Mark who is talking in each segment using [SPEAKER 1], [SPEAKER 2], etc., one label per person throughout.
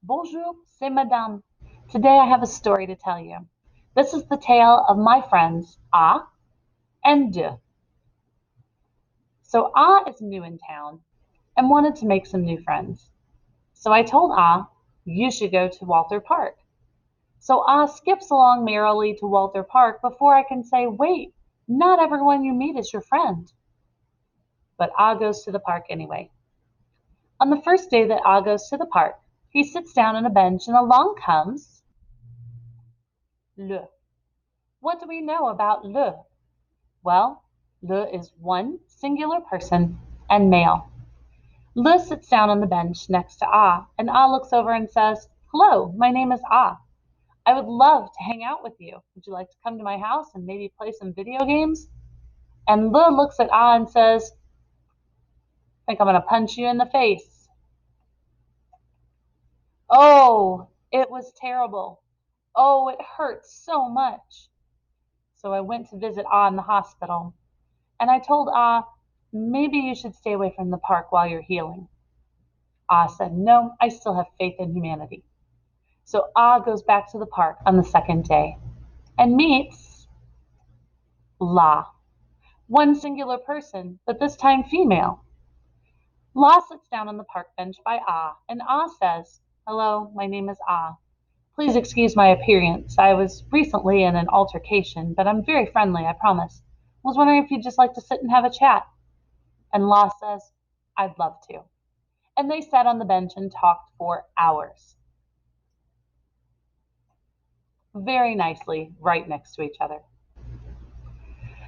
[SPEAKER 1] Bonjour, c'est Madame. Today I have a story to tell you. This is the tale of my friends A and D. So A is new in town and wanted to make some new friends. So I told A, you should go to Walter Park. So A skips along merrily to Walter Park before I can say, wait, not everyone you meet is your friend. But A goes to the park anyway. On the first day that A goes to the park, he sits down on a bench and along comes Le. What do we know about Le? Well, Le is one singular person and male. Le sits down on the bench next to A, and A looks over and says, hello, my name is A. I would love to hang out with you. Would you like to come to my house and maybe play some video games? And Le looks at A and says, I think I'm going to punch you in the face. Oh, it was terrible. Oh, it hurt so much. So I went to visit A in the hospital, and I told A, maybe you should stay away from the park while you're healing. A said, no, I still have faith in humanity. So A goes back to the park on the second day and meets La, one singular person, but this time female. La sits down on the park bench by A, and A says, hello, my name is A. Please excuse my appearance. I was recently in an altercation, but I'm very friendly, I promise. Was wondering if you'd just like to sit and have a chat. And La says, I'd love to. And they sat on the bench and talked for hours. Very nicely, right next to each other.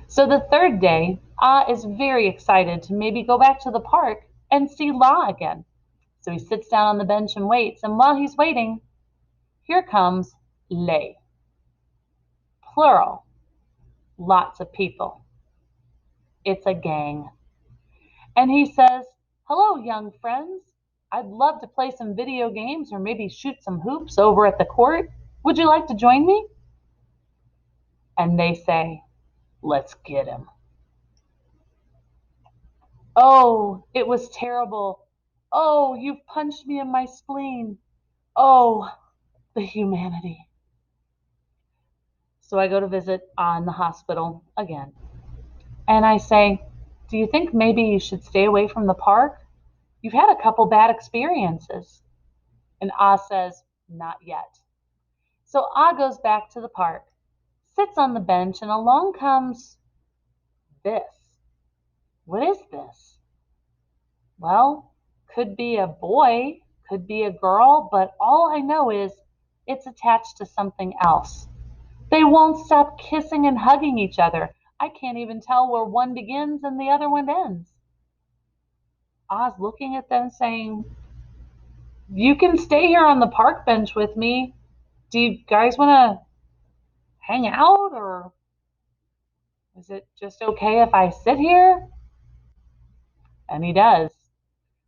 [SPEAKER 1] So the third day, Ah is very excited to maybe go back to the park and see La again. So he sits down on the bench and waits, and while he's waiting, here comes les, plural, lots of people. It's a gang. And he says, hello, young friends. I'd love to play some video games or maybe shoot some hoops over at the court. Would you like to join me? And they say, let's get him. Oh, it was terrible. Oh, you've punched me in my spleen. Oh, the humanity. So I go to visit in the hospital again. And I say, do you think maybe you should stay away from the park? You've had a couple bad experiences. And Ah says, not yet. So Ah goes back to the park, sits on the bench, and along comes this. What is this? Well, could be a boy, could be a girl, but all I know is it's attached to something else. They won't stop kissing and hugging each other. I can't even tell where one begins and the other one ends. Oz looking at them saying, you can stay here on the park bench with me. Do you guys want to hang out, or is it just okay if I sit here? And he does.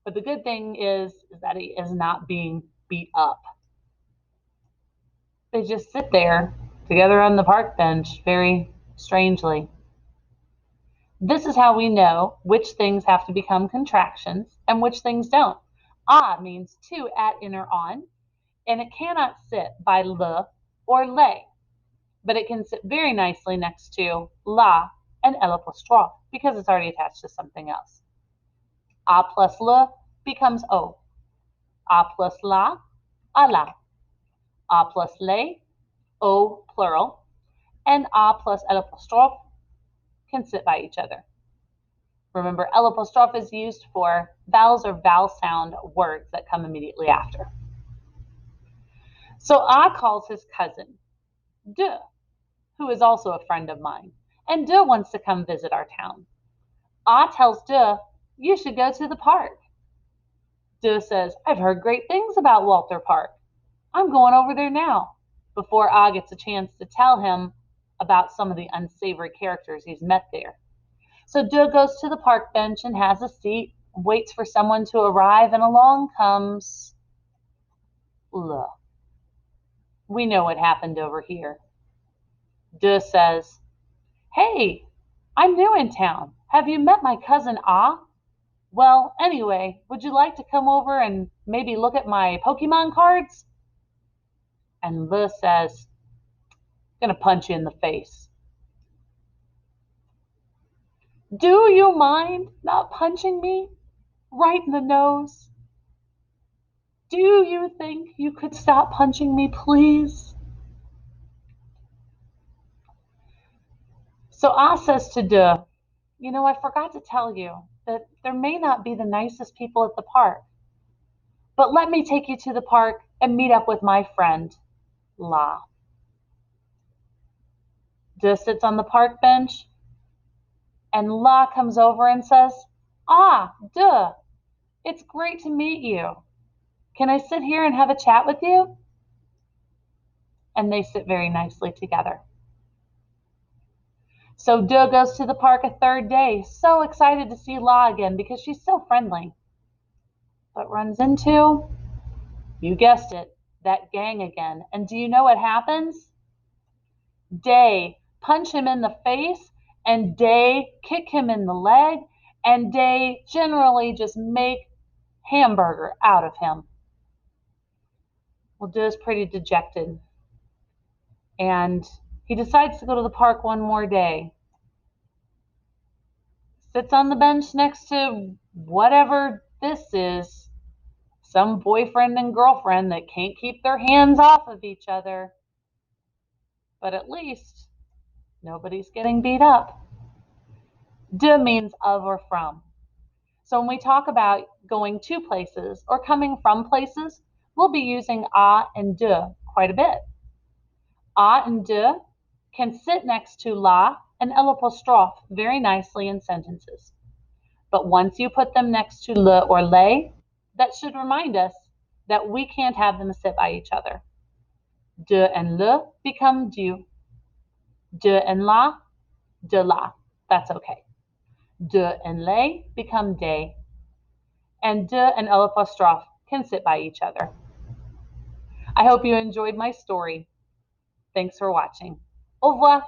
[SPEAKER 1] But the good thing is that he is not being beat up. They just sit there together on the park bench very strangely. This is how we know which things have to become contractions and which things don't. A means to, at, in, or on, and it cannot sit by le or lay, but it can sit very nicely next to la and L apostrophe because it's already attached to something else. A plus le becomes O. A plus la, a la. A plus lay, O plural, and A plus L apostrophe can sit by each other. Remember, L apostrophe is used for vowels or vowel sound words that come immediately after. So A calls his cousin, De, who is also a friend of mine, and De wants to come visit our town. A tells De, you should go to the park. De says, I've heard great things about Walter Park. I'm going over there now, before A gets a chance to tell him about some of the unsavory characters he's met there. So De goes to the park bench and has a seat, waits for someone to arrive, and along comes Le. We know what happened over here. De says, hey, I'm new in town. Have you met my cousin A? Well, anyway, would you like to come over and maybe look at my Pokemon cards? And Le says, gonna punch you in the face. Do you mind not punching me right in the nose? Do you think you could stop punching me, please? So Ah says to De, I forgot to tell you that there may not be the nicest people at the park, but let me take you to the park and meet up with my friend, La. De sits on the park bench, and La comes over and says, Ah, De, it's great to meet you. Can I sit here and have a chat with you? And they sit very nicely together. So De goes to the park a third day, so excited to see La again because she's so friendly, but runs into, you guessed it, that gang again. And do you know what happens? They punch him in the face, and they kick him in the leg, and they generally just make hamburger out of him. Well, De's pretty dejected, and he decides to go to the park one more day. Sits on the bench next to whatever this is, some boyfriend and girlfriend that can't keep their hands off of each other. But at least nobody's getting beat up. De means of or from. So when we talk about going to places or coming from places, we'll be using a and de quite a bit. A and de can sit next to la and l'apostrophe very nicely in sentences. But once you put them next to le or les, that should remind us that we can't have them sit by each other. De and le become du. De and la, de la. That's okay. De and les become de. And de and l'apostrophe can sit by each other. I hope you enjoyed my story. Thanks for watching. Au revoir.